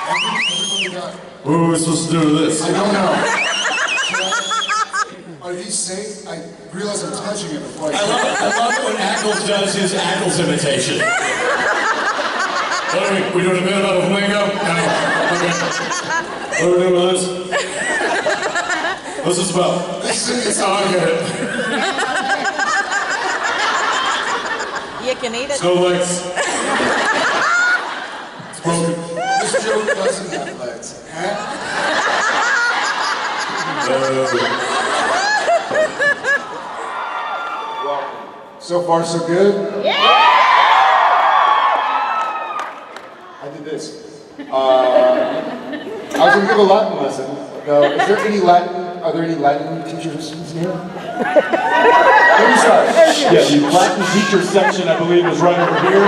Everybody got. What are we supposed to do with this? I don't know. Are these safe? I realize I'm touching it before I love it when Ackles does his Ackles imitation. What are we doing a bit about a flamingo? No. Okay. What are we doing with this? What's this about? This is Oh, I get it. You can eat it. No legs. It's broken. This joke doesn't have legs. Huh? So far, so good? Yeah! I did this. I was going to give a Latin lesson. Is there any Latin? Are there any Latin teachers in here? Let me start. Yeah, the Latin teacher section, I believe, is right over here.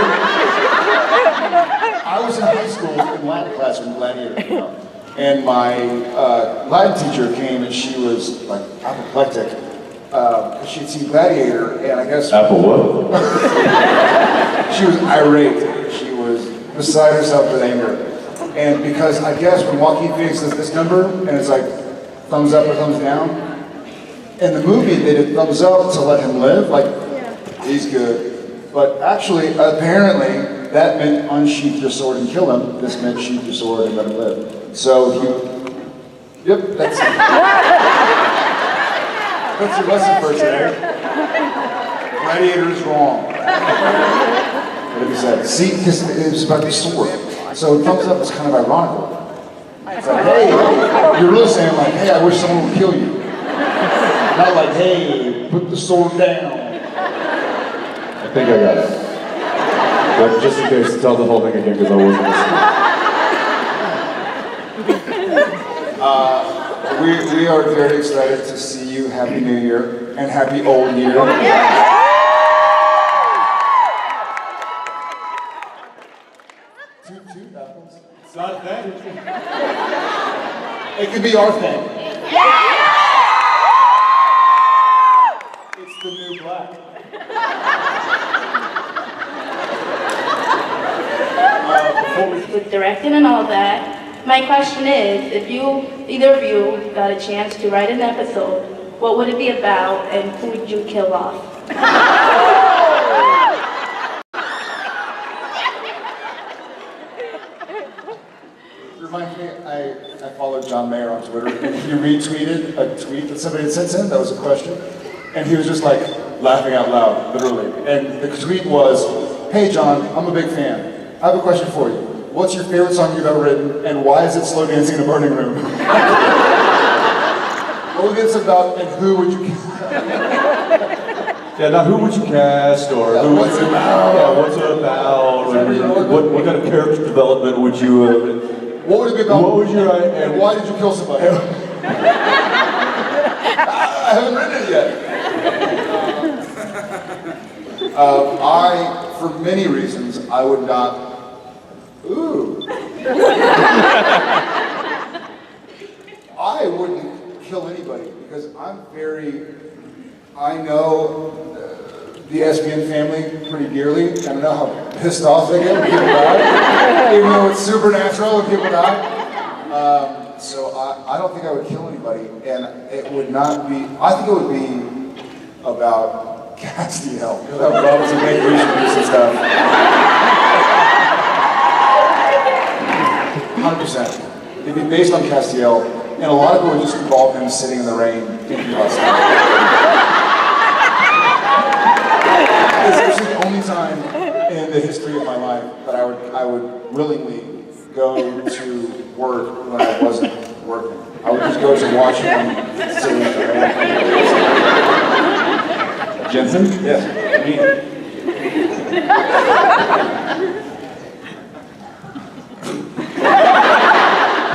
I was in high school in Latin class when Gladiator came out. And my Latin teacher came and she was like apoplectic. She'd seen Gladiator and I guess... Apple what? She was irate. She was beside herself with anger. And because I guess when Joaquin Phoenix does this number and it's like thumbs up or thumbs down, in the movie they did thumbs up to let him live, like he's good. But actually, apparently, that meant unsheath your sword and kill him. This meant sheath your sword and let him live. So yep, that's your lesson for today. Gladiator is wrong. What did he say? See, because it was about the sword. So thumbs up is kind of ironical. It's like, hey, you're really saying like, hey, I wish someone would kill you. Not like, hey, put the sword down. I think I got it. But just in case, tell the whole thing again because I wasn't listening. We are very excited to see you. Happy New Year and Happy Old Year. Two apples. It's not a thing. It could be our thing. It's the new black. With directing and all that. My question is, if either of you got a chance to write an episode, what would it be about and who would you kill off? Reminds me, I followed John Mayer on Twitter, and he retweeted a tweet that somebody had sent him, that was a question, and he was just like laughing out loud, literally. And the tweet was, hey John, I'm a big fan. I have a question for you. What's your favorite song you've ever written, and why is it Slow Dancing in a Burning Room? What would this about, and who would you Yeah, now who would you cast, or Yeah, who what's it about? Yeah, what's it about? What kind of character development would you What would it be about? What would you write? And why did you kill somebody? I haven't written it yet. For many reasons, I would not. Ooh. I wouldn't kill anybody because I know the SPN family pretty dearly, and I know how pissed off they get when people die, even though it's supernatural when people die. So I don't think I would kill anybody, and it would not be, I think it would be about Castiel, because I would love to make research and stuff. 100%. It'd be based on Castiel, and a lot of it would just involve him sitting in the rain thinking about stuff. It's actually the only time in the history of my life that I would willingly go to work when I wasn't working. I would just go to watch him sitting in the rain. Jensen? Yes, me.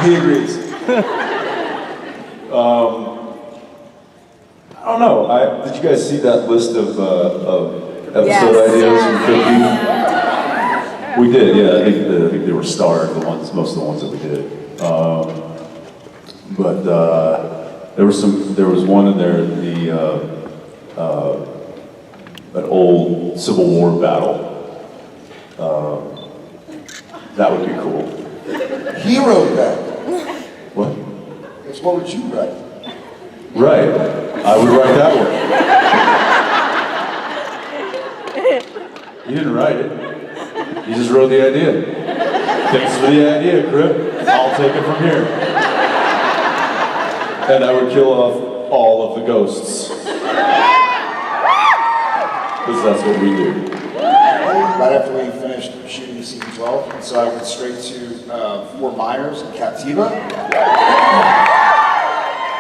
He agrees. I don't know. Did you guys see that list of episode ideas from 50? We did, yeah. I think they were starred, most of the ones that we did. But there was one in there, an old Civil War battle. That would be cool. He wrote that. What? It's what would you write? Right. I would write that one. You didn't write it. You just wrote the idea. Thanks for the idea, Crip. I'll take it from here. And I would kill off all of the ghosts. Because that's what we do. Right after we finished shooting season 12, and so I went straight to Fort Myers and Captiva.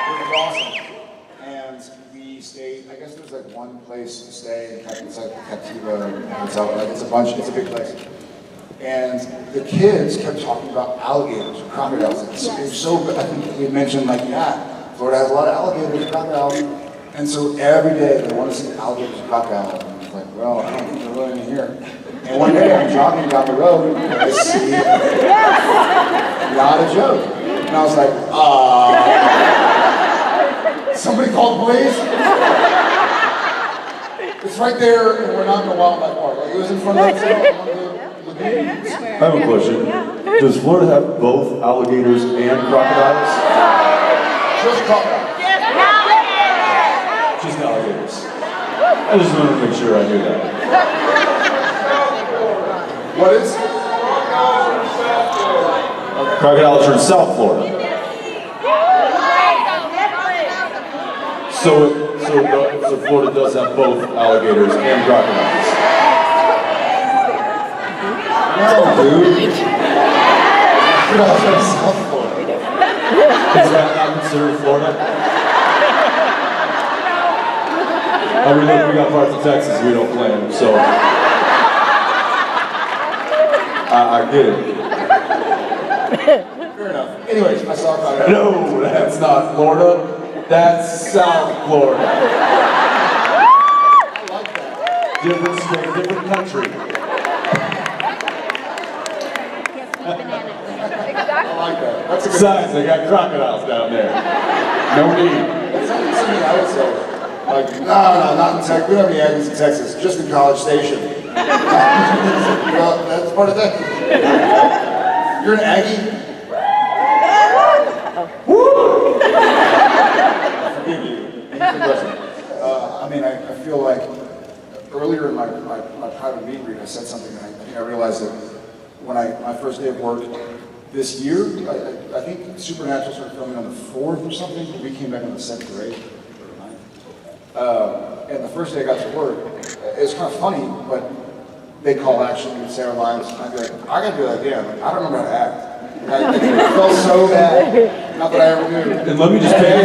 It was awesome. And we stayed, I guess there's like one place to stay, and it's like Captiva Hotel, like it's a big place. And the kids kept talking about alligators and crocodiles. It was so good. I think we mentioned like, yeah, Florida has a lot of alligators and crocodiles. And so every day they want to see alligators and crocodiles. And it's like, well, I don't think they're really in here. And one day I'm jogging down the road and I see, not a joke. And I was like, somebody called the police? It's right there and we're not in the wildlife park. Like, it was in front of the I have a question. Does Florida have both alligators and crocodiles? Just crocodiles. Just alligators. I just wanted to make sure I knew that. What is? Crocodiles are in South Florida. So Florida does have both alligators and crocodiles. No, dude. Crocodiles are in South Florida. Is that not considered Florida? I mean, look, we got parts of Texas we don't claim, so I get it. Fair enough. Anyways, I saw a crocodile. No, that's not Florida. That's South Florida. I like that. Different state, different country. I like that. That's a good Besides, they got crocodiles down there. No need. That's something I would say. Like, no, not in Texas. We don't have any Aggies in Texas, just in College Station. Well, that's part of Texas. You're an Aggie? Woo! Forgive you. I mean, I feel like earlier in my private meet and greet, I said something, and I think I realized that when my first day of work this year, I think Supernatural started filming on the 4th or something, but we came back on the 7th or 8th. And the first day I got to work, it was kind of funny, but they call action, we'd say our lines, and I'd be like, I gotta do that again. Like, I don't remember how to act. It felt so bad. Not that I ever do. And let me just pay you.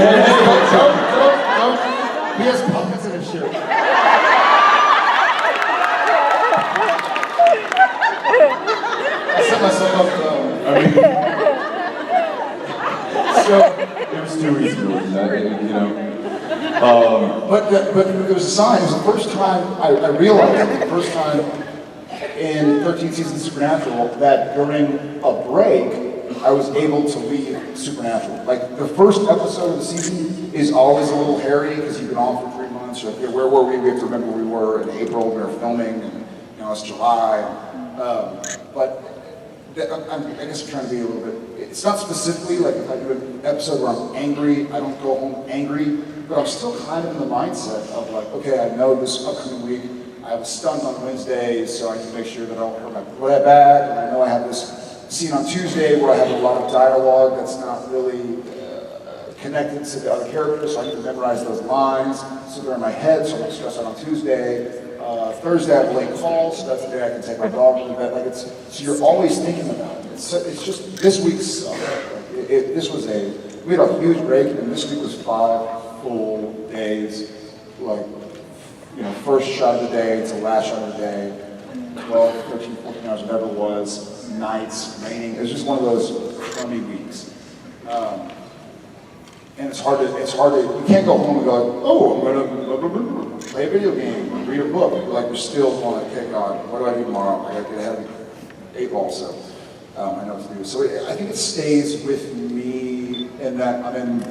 Don't. He has puppets in his shirt. I set myself up so It was too easy to win that, you know. But it was a sign. It was the first time I realized that the first time in 13 seasons of Supernatural that during a break I was able to leave Supernatural. Like the first episode of the season is always a little hairy because you've been on for 3 months. You're like, okay, where were we? We have to remember where we were in April. We were filming, and it's July. But I guess I'm trying to be a little bit. It's not specifically like if I do an episode where I'm angry, I don't go home angry. But I'm still kind of in the mindset of like, okay, I know this upcoming week I have a stunt on Wednesday, so I need to make sure that I don't hurt my back. And I know I have this scene on Tuesday where I have a lot of dialogue that's not really connected to the other characters, so I need to memorize those lines so they're in my head, so I don't stress out on Tuesday. Thursday I have a late call, so that's the day I can take my dog to bed. Like so you're always thinking about it. It's just this week sucked. We had a huge break, and this week was 5 full days, like, first shot of the day to last shot of the day, 12, 13, 14 hours, whatever it was, nights, raining. It was just one of those crummy weeks. And it's hard to, you can't go home and go, oh, I'm gonna play a video game, read a book. Like, we're still on a kick on, what do I do tomorrow? I gotta get ahead of the 8 ball, so I know what to do. So I think it stays with me in that I'm in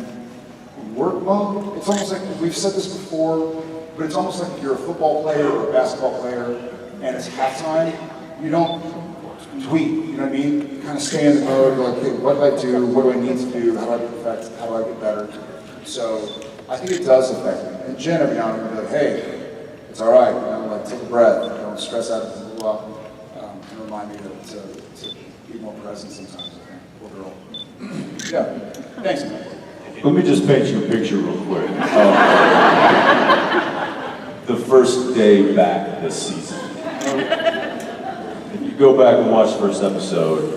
work mode. It's almost like, we've said this before, but it's almost like if you're a football player or a basketball player and it's halftime, you don't tweak, you know what I mean? Kind of stay in the mode, like, okay, what do I do? What do I need to do? How do I perfect? How do I get better? So I think it does affect me. And Jen every now and then will be like, hey, it's all right, you know, like take a breath, don't stress out, blah, blah, blah. And remind me to be more present sometimes, I think, poor girl. Yeah, thanks, man. Let me just paint you a picture real quick. The first day back this season. If you go back and watch the first episode,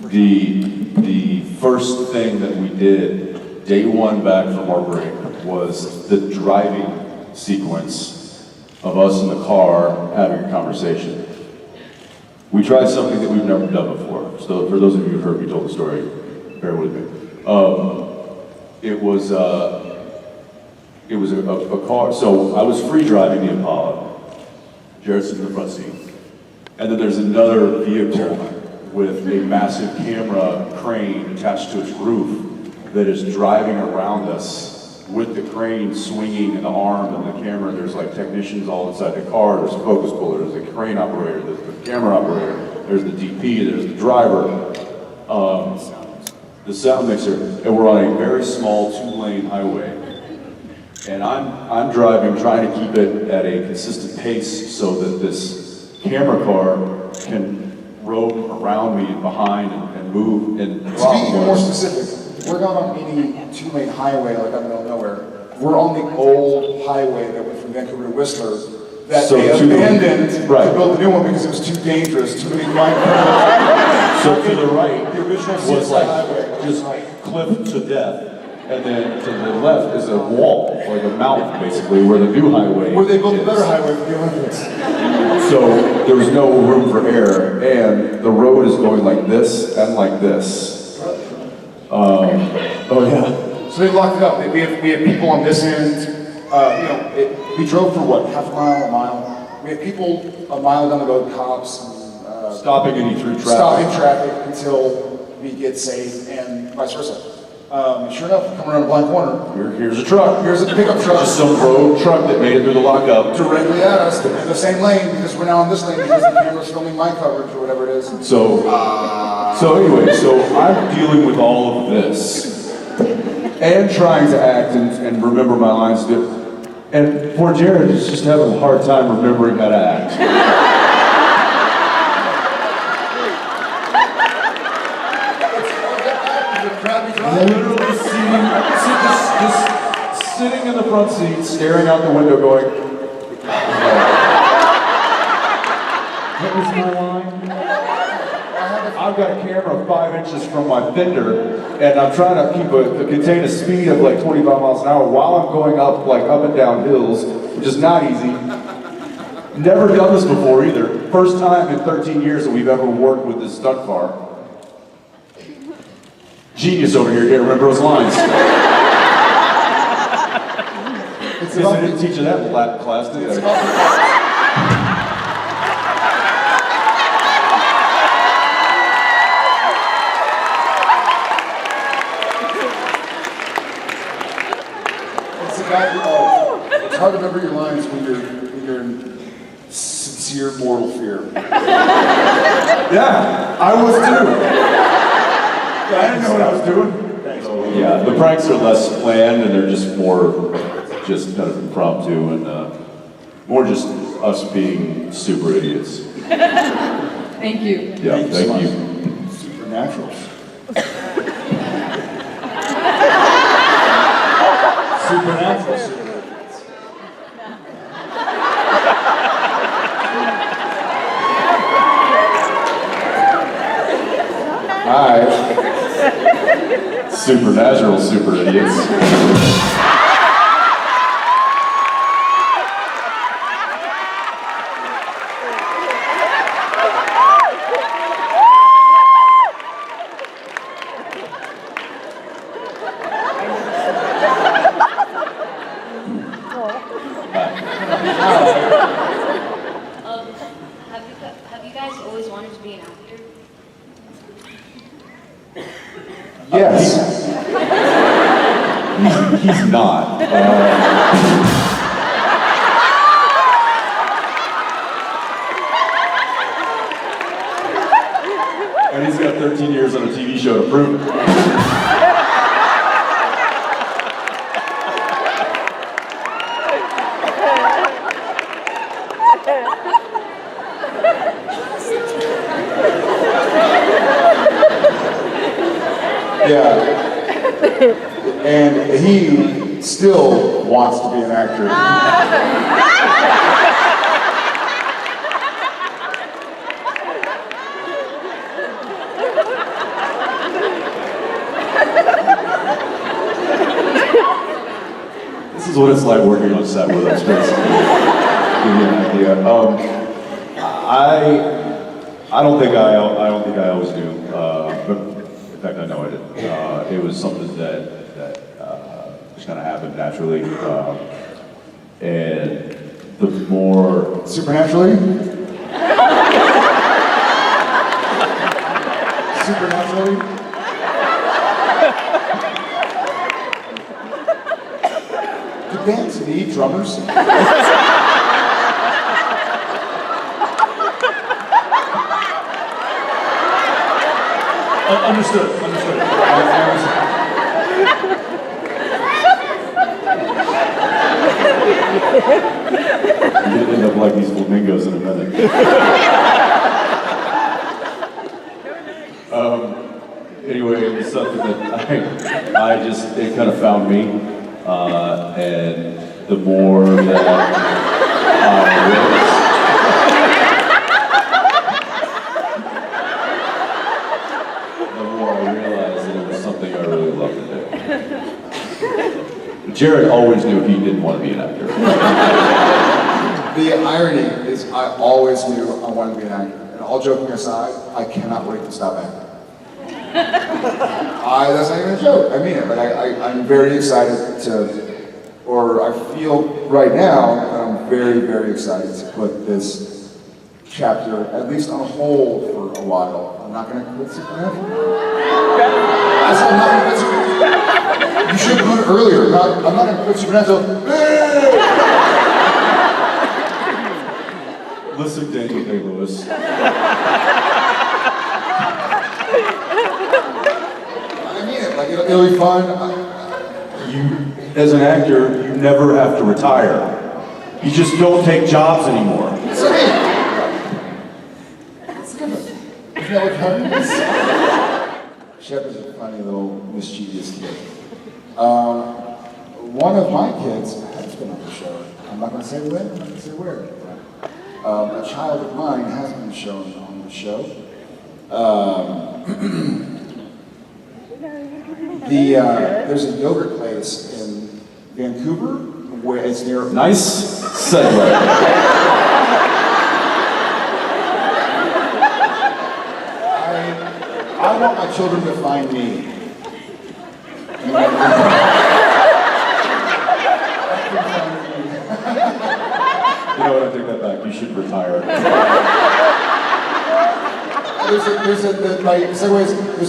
the first thing that we did, day one back from our break, was the driving sequence of us in the car having a conversation. We tried something that we've never done before. So for those of you who've heard me tell the story, bear with me. It was a car, so I was free driving the Impala, Jensen in the front seat, and then there's another vehicle with a massive camera crane attached to its roof that is driving around us with the crane swinging and the arm and the camera. There's like technicians all inside the car, there's a focus puller, there's a crane operator, there's the camera operator, there's the DP, there's the driver. The sound mixer, and we're on a very small 2-lane highway. And I'm driving, trying to keep it at a consistent pace so that this camera car can roam around me and behind and move. And To be even more specific, we're not on any 2-lane highway like out in the middle of nowhere. We're on the old highway that went from Vancouver to Whistler that So they to- abandoned right. to build a new one because it was too dangerous, too many minecarts. So to the right The original was CSI like highway. just cliff to death. And then to the left is a wall, like a mountain basically, where the new highway Where they built a is. better highway for the Olympics. So there was no room for error, and the road is going like this and like this. Oh yeah. So they locked it up. We have people on this end. We drove for what, half a mile? We have people a mile down the road, cops, and, Stopping any through traffic. stopping traffic until we get safe, and vice versa. Sure enough, come around a blind corner. Here's a truck. Here's a pickup truck Just some road truck that made it through the lockup. directly at us in the same lane because we're now in this lane because the camera's filming my coverage or whatever it is. So anyway, so I'm dealing with all of this and trying to act and remember my lines. And poor Jared is just having a hard time remembering how to act. Literally just sitting in the front seat, staring out the window going, what was my line? I've got a camera 5 inches from my fender, and I'm trying to contain a speed of like 25 miles an hour while I'm going up and down hills, which is not easy. Never done this before either. First time in 13 years that we've ever worked with this stunt car. Genius over here, can't remember those lines. It's Guess I about didn't teach you that in Latin class, did It's I? about It's about it's hard to remember your lines when you're in sincere mortal fear. Yeah, I was too. I didn't know what I was doing. Yeah, the pranks are less planned and they're just more just kind of impromptu and more just us being super idiots. Thank you. Yeah, thank you. Supernatural. Supernatural. Hi. Supernatural super idiots. Have you guys always wanted to be an actor? Yes. He's not. And he's got 13 years on a TV show to prove it. Yeah. And he still wants to be an actor. This is what it's like working on set with us, just to give you an idea. I don't think I always knew, but in fact I know I did. It was something that just kind of happened naturally, and the more Supernaturally? Supernaturally? Do bands need drummers? understood. You're gonna end up like these flamingos in a minute. Anyway, it was something that I just, it kind of found me, and the more that I realized that it was something I really loved to do. Jared always knew he didn't want to be an actor. The irony is I always knew I wanted to be an actor. And all joking aside, I cannot wait to stop acting. That's not even a joke. I mean it. Like I'm very excited to, or I feel right now that I'm very, very excited to put this chapter, at least on hold for a while. I'm not going to quit Supernatural. I said I'm not going to quit Supernatural. You should have put it earlier. I'm not going to quit Supernatural. Listen, Daniel Day-Lewis. I mean it. Like it'll be fun. You, as an actor, you never have to retire. You just don't take jobs anymore. It's okay. It's different. Isn't that what happens? Shep is a funny little mischievous kid. One of my kids has been on the show. I'm not going to say when, I'm not going to say where. A child of mine has been shown on the show. There's a yogurt place in Vancouver where it's near. Nice segue. I want my children to find me. You know what, I take that back. You should retire. There's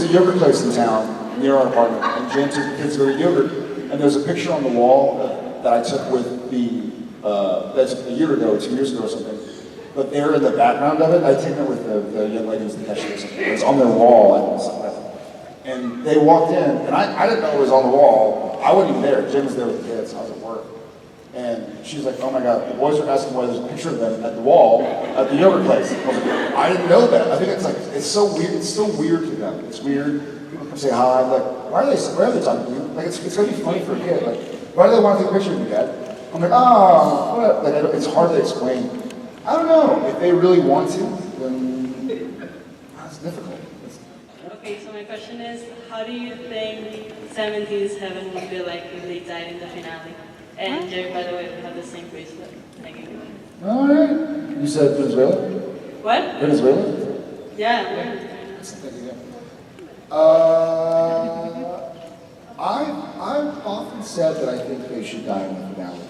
a yogurt place in town near our apartment, and Jensen kids go to yogurt, and there's a picture on the wall that I took with that's a year ago, 2 years ago or something. But they're in the background of it. I take it with the young lady who's the cashier or something. It was on their wall. And they walked in, and I didn't know it was on the wall. I wasn't even there. Jim was there with the kids. I was at work. And she was like, oh my God, the boys are asking why there's a picture of them at the wall at the yogurt place. I was like, I didn't know that. I think it's so weird. It's still weird to them. It's weird. People come say hi. I'm like, why are they talking to you? Like, it's going to be funny for a kid. Like, why do they want to take a picture of you, Dad? I'm like, oh, what? Like, it's hard to explain. I don't know. If they really want to, then it's difficult. Okay, so my question is, how do you think 70s heaven would be like if they died in the finale? And Jerry, by the way, we have the same bracelet. I gave you. All right. You said Venezuela? What? Venezuela? Yeah. I've often said that I think they should die in the finale.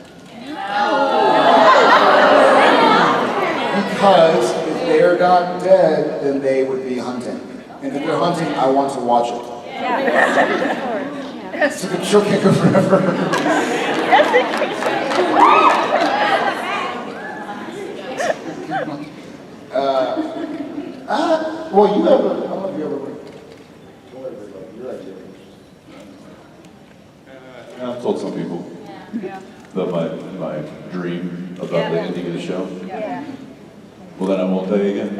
Because if they're not dead, then they would be hunting. And if they're hunting, I want to watch it. So the show can't go forever. Well, you ever, I don't know if you ever told some people. My dream about the ending of the show. Yeah. Well, then I won't tell you again.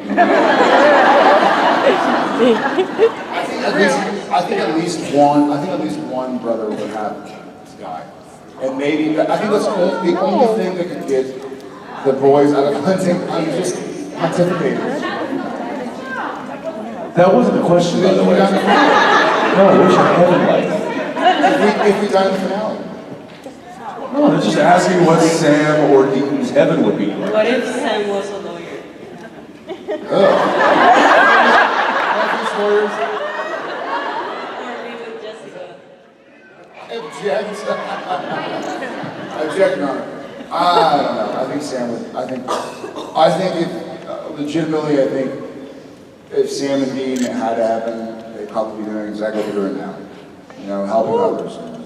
I think at least one brother would have this guy. And maybe, I think that's the only thing that could get the boys out of hunting. I'm just pontificating. That wasn't the question, by the way. No, what's your heaven like? If we die in the finale. No, they're just asking what Sam or Dean's heaven would be like. What if Sam was a lawyer? Lawyers. Or maybe with Jessica? Object. Object, no. I don't know. I think Sam would. I think if legitimately, I think if Sam and Dean had to happen, they'd probably be doing exactly what they're doing now. You know, helping others, and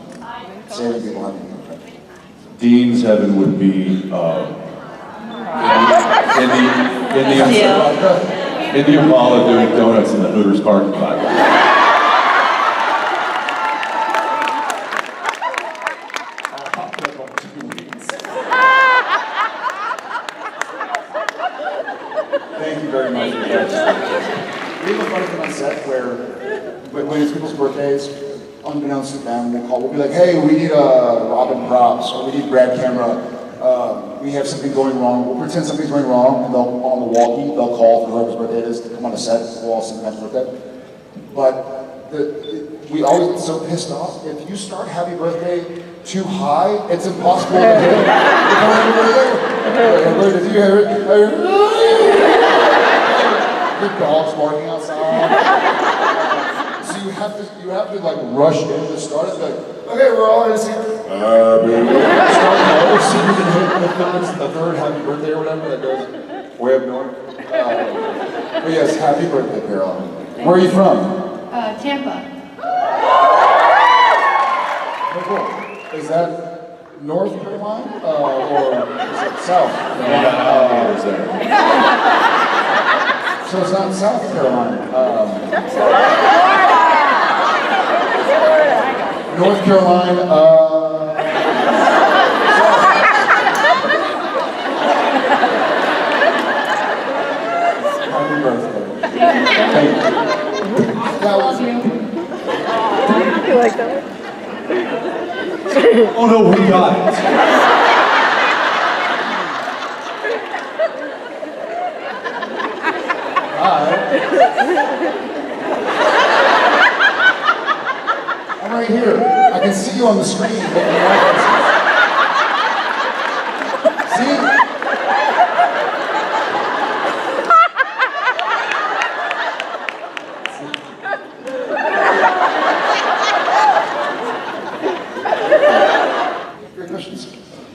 saving people, helping people. Dean's heaven would be in the Apollo doing donuts in the Hooters parking lot. Thank you very much. We have a funny thing on set where when it's people's birthdays, unbeknownst to them, we'll be like, hey, we need Robin props, or we need Brad camera. We have something going wrong. We'll pretend something's going wrong, and on the walkie, they'll call for whoever's birthday it is to come on the set. We'll all sing happy birthday. But we always get so pissed off. If you start happy birthday too high, it's impossible to hit it. Happy birthday to you, Harry. Your dog's barking outside. So you have to like rush in to start it. Like, okay, we're all in here. So you can hit the third happy birthday or whatever that goes way up north. But yes, happy birthday, Caroline. Where are you from? Tampa. Oh, cool. Is that North Carolina or is it South? So it's not South Carolina. North Carolina. Happy birthday. Thank you. That was you. You like that? Oh no, we got it. I'm right here. I can see you on the screen. See? Great questions.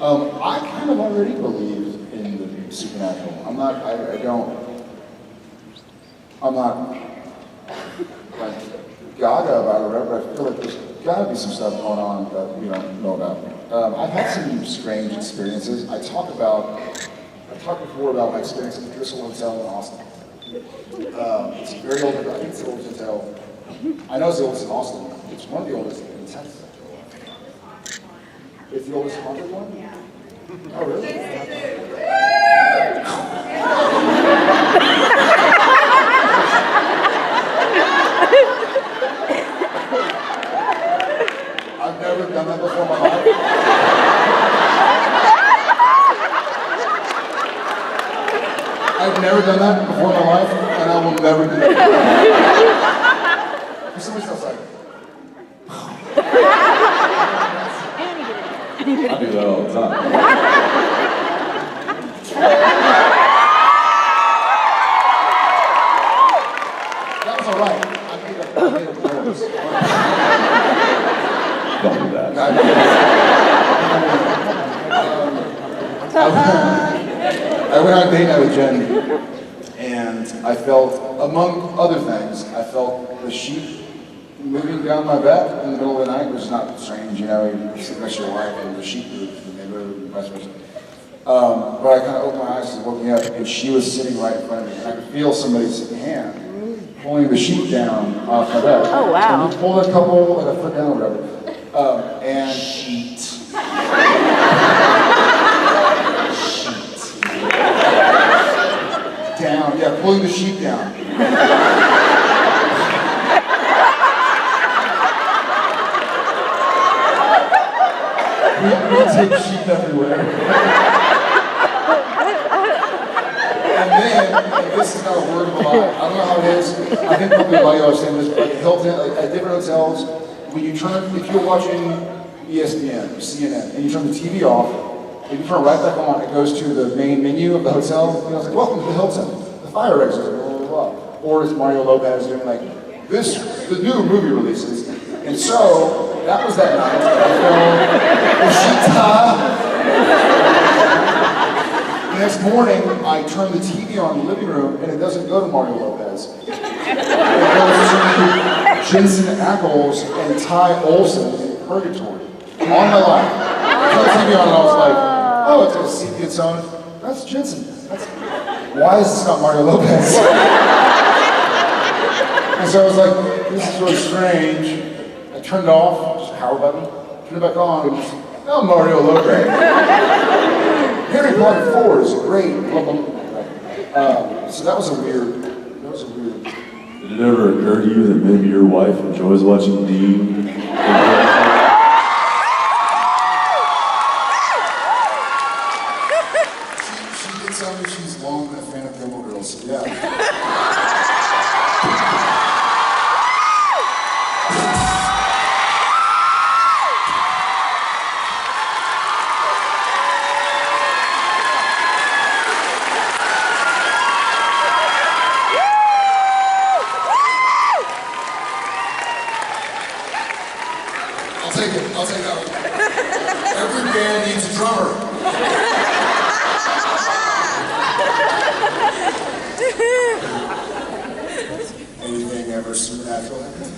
I kind of already believe in the supernatural. I'm not like gaga about it or whatever. I feel like there's gotta be some stuff going on that we don't know about. I've had some strange experiences. I talked before about my experience at the Driscoll Hotel in Austin. It's a very old, I think it's the oldest hotel. I know it's the oldest in Austin. It's one of the oldest in Texas. It's the oldest haunted one? Yeah. Oh, really? I've never done that before in my life. I've never done that before in my life, and I will never do that. There's somebody else like, I do that all the time. that was all right. I made a noise. Don't do that. I went on a date night with Jen, and I felt, among other things, I felt the sheep moving down my back in the middle of the night, which is not strange, you know, you sit next to your wife and the sheep moves, and they move, and vice versa. But I kind of opened my eyes and woke me up, and she was sitting right in front of me, and I could feel somebody's hand pulling the sheep down off my back. Oh, wow. So he pulled a couple, like a foot down or whatever. And Sheet. down, yeah, pulling the sheet down. we take sheep everywhere. And then, and this is not a word of a lie, I don't know how it is, I think probably a lot of y'all are saying this, but like Hilton, like at different hotels, when you turn, if you're watching ESPN or CNN and you turn the TV off, if you turn it right back on, it goes to the main menu of the hotel. You know, it's like, welcome to the Hilton, the fire exit, blah, blah, blah. Or it's Mario Lopez doing like, the new movie releases. And so, that was that night. The next morning, I turn the TV on in the living room, and it doesn't go to Mario Lopez. It goes to Jensen and Ty Olson in Purgatory. On my life. I turned the TV on, and I was like, oh, it's gonna see its own. That's Jensen. Why is this not Mario Lopez? And so I was like, this is really strange. I turned it off, just power button, turned it back on, and it's, oh, Mario Lopez. Harry Potter 4 is great, blah, blah, blah. So that was a weird. Did it ever occur to you that maybe your wife enjoys watching Dean? She did tell me she's long been a fan of Gilmore Girls, so yeah. I'll take that one. Every band needs a drummer. Anything ever supernatural happen?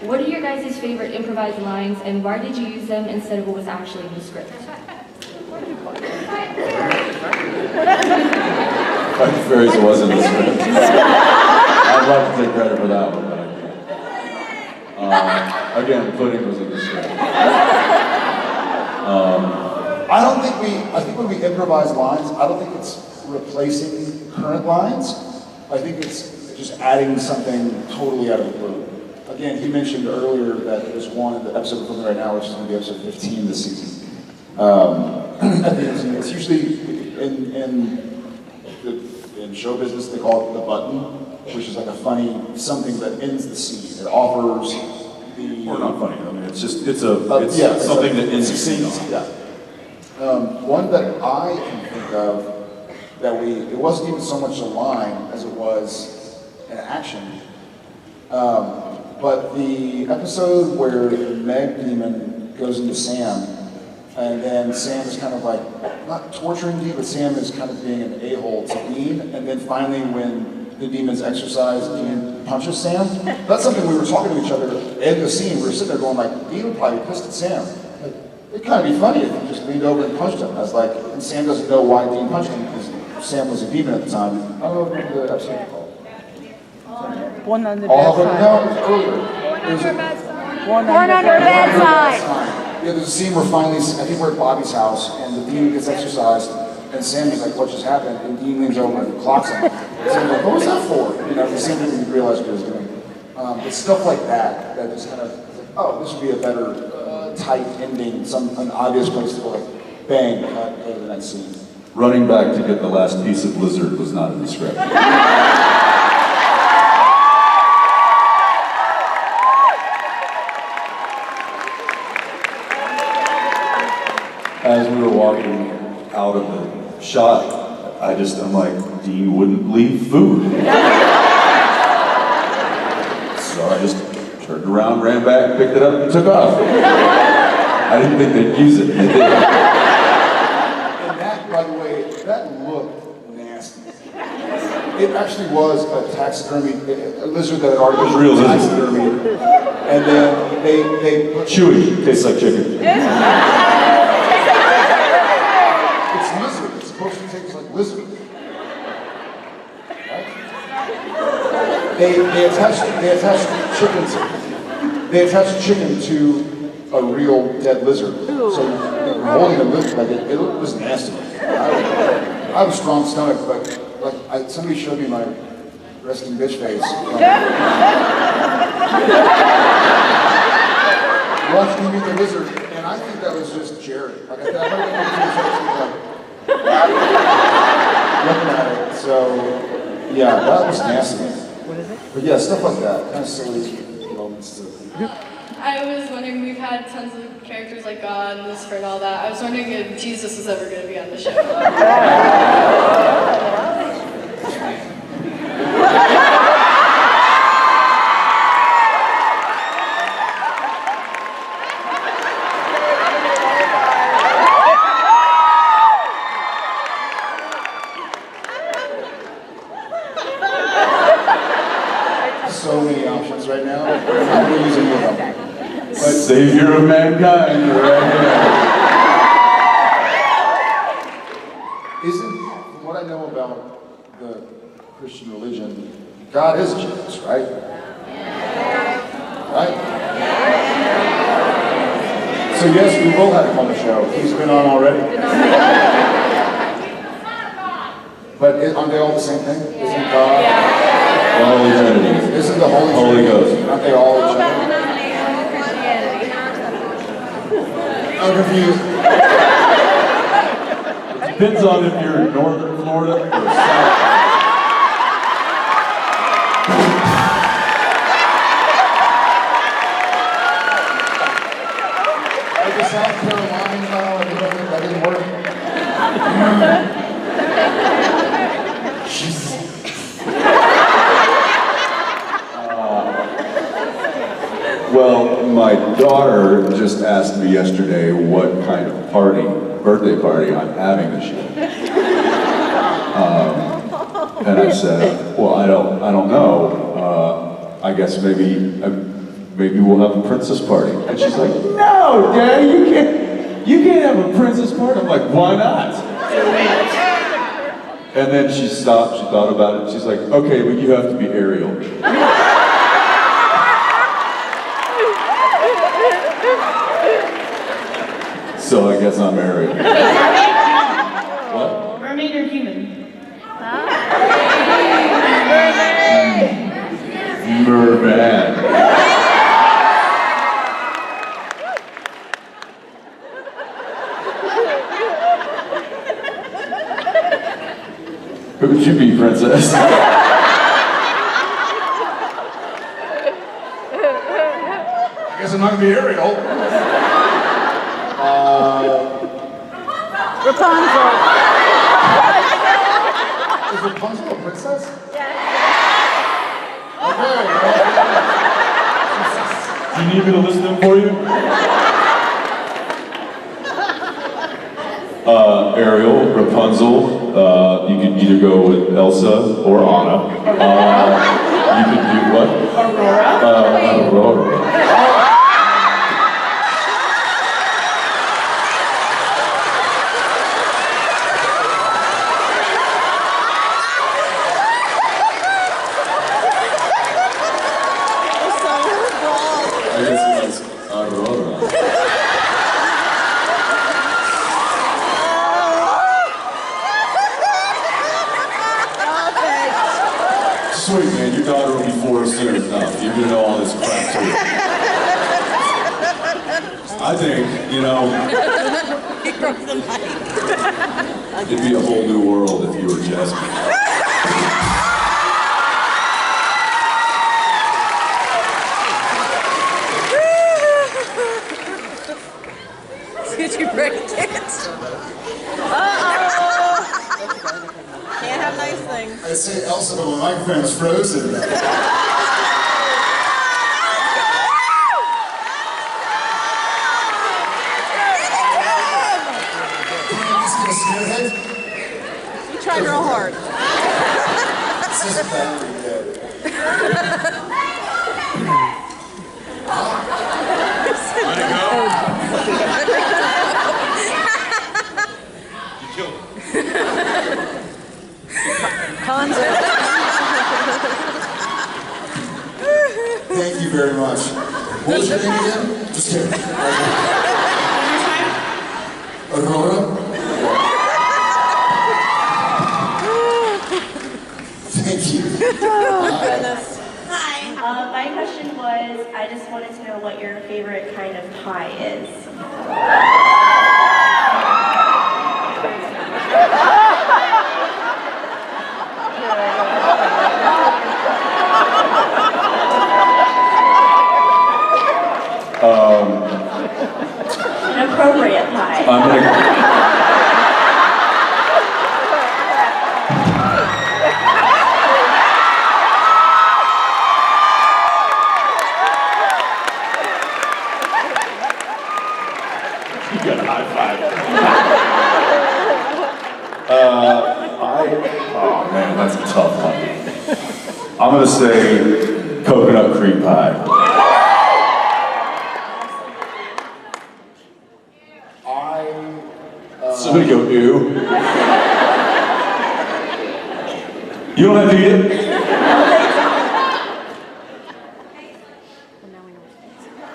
What are your guys' favorite improvised lines, and why did you use them instead of what was actually in the script? Frank Ferry's wasn't in the script. I'd love to take credit for that one, but I can't. Again, Pudding was in the script. I think when we improvise lines, I don't think it's replacing current lines. I think it's just adding something totally out of the blue. Again, he mentioned earlier that there's one in the episode we're filming right now, which is going to be episode 15 this season. At the end of the season, it's usually in show business, they call it the button, which is like a funny something that ends the scene. It offers the... Or not funny, I mean, it's something that ends the scene. Yeah. One that I can think of that it wasn't even so much a line as it was an action. But the episode where the Meg demon goes into Sam, and then Sam is kind of like, not torturing Dean, but Sam is kind of being an a-hole to Dean, and then finally when the demon's exercised, Dean punches Sam. That's something we were talking to each other in the scene. We were sitting there going like, Dean would probably pissed at Sam. Like, it'd kind of be funny if he just leaned over and punched him. I was like, and Sam doesn't know why Dean punched him because Sam was a demon at the time. I don't know what the episode was called. 100 All bad of it? sign. No, it was earlier. 100 bad sign. 100 bad sign. Yeah, there's a scene where finally, I think we're at Bobby's house, and the demon gets exercised, and Sam is like, what just happened? And Dean leans over and clocks him. And Sam's like, what was that for? You know, Sam didn't even realize what he was doing. But stuff like that just kind of, like, oh, this would be a better, tight ending, an obvious place to go, like, bang, cut, go to the next scene. Running back to get the last piece of Blizzard was not in the script. As we were walking out of the shot, I'm like, Dean wouldn't leave food. So I just turned around, ran back, picked it up, and took off. I didn't think they'd use it, and they did. And that, by the way, that looked nasty. It actually was a taxidermy, a lizard that had already been real taxidermy. And then they put... Chewy, tastes like chicken. It's lizard. It's supposed to taste like lizard. Right? They attached chicken to a real dead lizard. So you're holding a lizard, like it was nasty. I have a strong stomach, but like somebody showed me my resting bitch face. Watching me meet the lizard, and I think that was just Jared. Like I heard looking at it. So yeah, that was nasty. What is it? But yeah, stuff like that, kind of silly moments too. I was wondering, we've had tons of characters like God and Lucifer and all that. I was wondering if Jesus was ever going to be on the show. So many options right now. I'm not going to use any of them. But Savior of mankind, right isn't, from what I know about the Christian religion, God is Jesus, right? Right? So yes, we will have him on the show. He's been on already. But aren't they all the same thing? Isn't God? The Holy Trinity. Isn't the Holy Holy Trinity? Ghost. Aren't they all each other? I'm confused. Depends on if you're in northern Florida or south. Like the South Carolina, that didn't work. Well, my daughter just asked me yesterday what kind of birthday party I'm having this year. And I said, well, I don't know. I guess maybe we'll have a princess party. And she's like, no, Daddy, you can't have a princess party. I'm like, why not? And then she stopped, she thought about it, she's like, okay, but you have to be Ariel. So I guess I'm Ariel. What? Mermaid or human? Merman. Who would you be, princess? I guess I'm not going to be Ariel. Rapunzel. Is Rapunzel a princess? Yes. Okay. Do you need me to list them for you? Ariel, Rapunzel, you can either go with Elsa or Anna. You can do what? Aurora. Aurora. I guess it's Aurora. Sweet, man, your daughter will be 4 soon enough. You're gonna know all this crap too. I think, it'd be a whole new world if you were Jasmine. Did you break it? Can't have nice things. I say Elsa, but my microphone is frozen. You tried real hard. This is battery dead. Let it go. You killed him. very much. What was your name again? Just kidding. Aurora? Thank you. Hi. My question was, I just wanted to know what your favorite kind of pie is. An appropriate pie. I'm gonna. You got a high five. Oh man, that's a tough one. I'm gonna say coconut cream pie. Somebody go, ew. You don't have to eat it?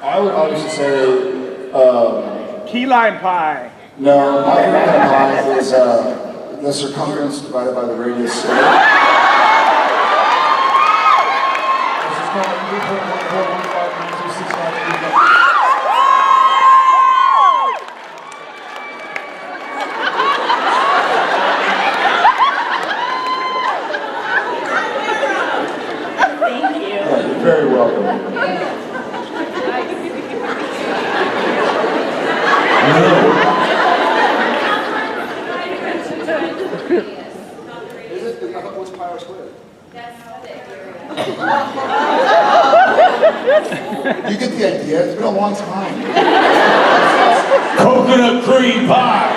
I would obviously say, Key lime pie. no, my favorite kind of pie is the circumference divided by the radius. This is called 3.14159265. You're very welcome. Is it? What's pi r squared? You get the idea? It's been a long time. Coconut cream pie!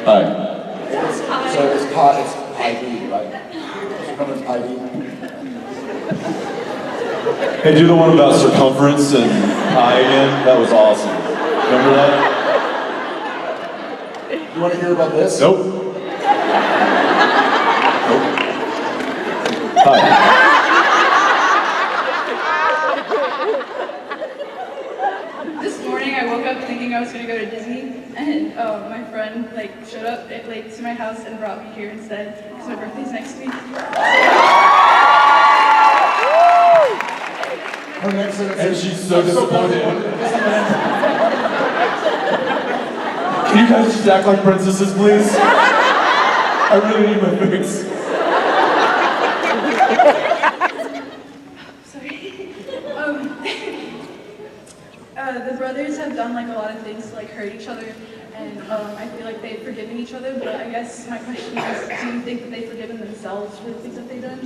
Hi. So it's pi d, right? Circumference pi d. Hey, do the one about circumference and pi again? That was awesome. Remember that? You want to hear about this? Nope. Nope. Hi. This morning I woke up thinking I was going to go to Disney, and my friend showed up to my house and brought me here instead because my birthday's next week. Her next sentence And is, she's so disappointed. Can you guys just act like princesses, please? I really need my fix. Sorry. The brothers have done a lot of things to hurt each other, and I feel like they've forgiven each other. But I guess my question is, do you think that they've forgiven themselves for the things that they've done?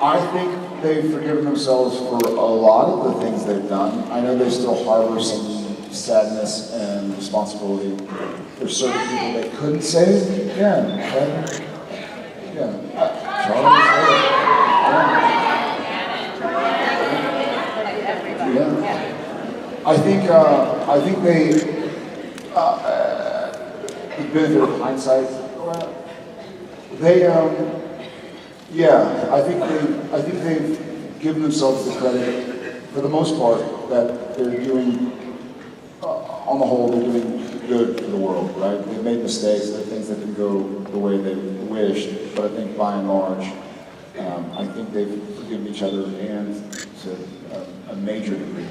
I think they've forgiven themselves for a lot of the things they've done. I know they still harbor some sadness and responsibility. There's certain people they couldn't save. Yeah. Charlie. Yeah. I think they, the benefit of hindsight, I think they've given themselves the credit, for the most part, that they're doing, on the whole, they're doing good for the world, right? They've made mistakes, there are things that didn't go the way they wished, but I think by and large, I think they've forgiven each other and to a major degree.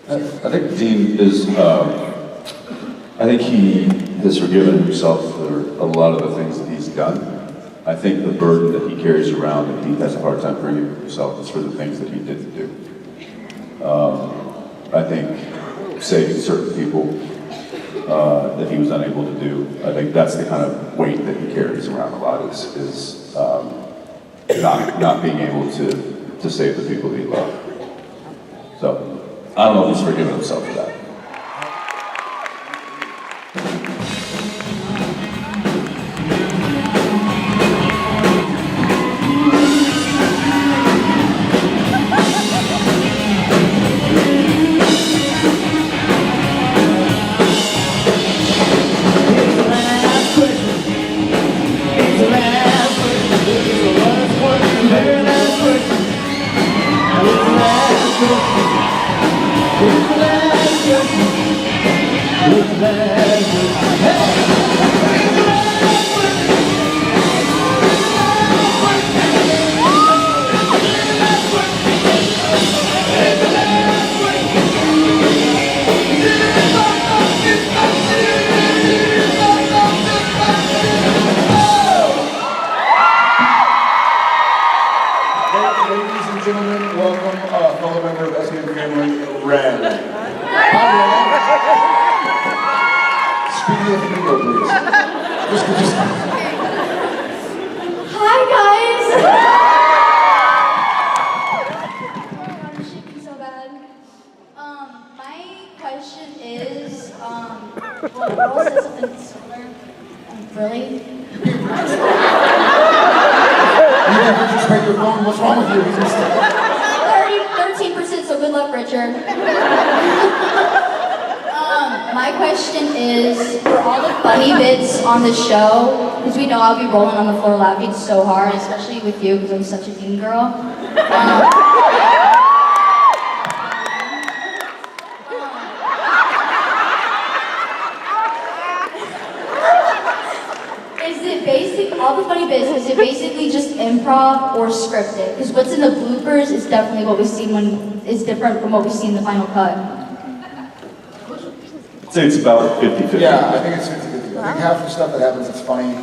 I think Dean is, I think he has forgiven himself for a lot of the things that he's done. I think the burden that he carries around that he has a hard time forgiving himself is for the things that he didn't do. I think saving certain people that he was unable to do, I think that's the kind of weight that he carries around a lot is not being able to save the people that he loved. So, I don't know if he's forgiven himself for that. Ladies and gentlemen, welcome fellow member of SPN family, Ren. Hi, Ren. Speaking of video, please. Just. Hi guys! I'm shaking so bad. My question is, well, girl said something similar. Really? You can just make your phone. What's wrong with you? 13%, so good luck, Richard. My question is, for all the funny bits on the show, because we know I'll be rolling on the floor laughing so hard, especially with you, because I'm such a mean girl. All the funny bits, is it basically just improv or scripted? Because what's in the bloopers is definitely what we've seen is different from what we see in the final cut. I'd say it's about 50-50. Yeah, I think it's 50-50. I think half the stuff that happens that's funny,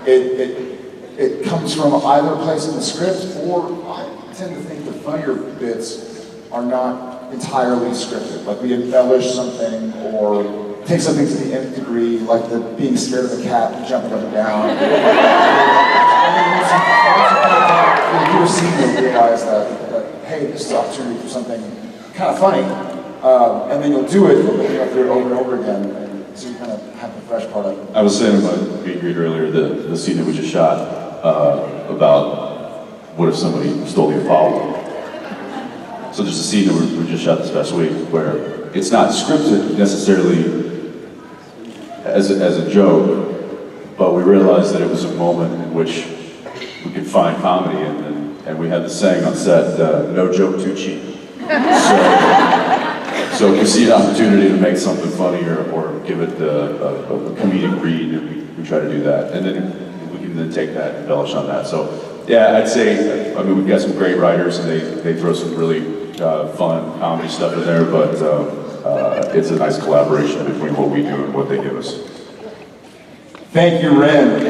it comes from either place in the script, or I tend to think the funnier bits are not entirely scripted. Like we embellish something or take something to the nth degree, like the being scared of the cat and jumping up and down. You do a scene and realize that, hey, this is an opportunity for something kind of funny, and then you'll do it, you'll do it over and over again, and so you kind of have the fresh part of it. I was saying in my meet and greet earlier, the scene that we just shot about what if somebody stole the Apollo. So there's a scene that we just shot this past week where it's not scripted necessarily as a joke, but we realized that it was a moment in which we could find comedy, and we had the saying on set, no joke too cheap. So if we see an opportunity to make something funny or give it a comedic read, we try to do that, and then we can then take that and embellish on that. So yeah, I'd say, I mean, we've got some great writers, and they throw some really fun comedy stuff in there, but it's a nice collaboration between what we do and what they give us. Thank you, Ren.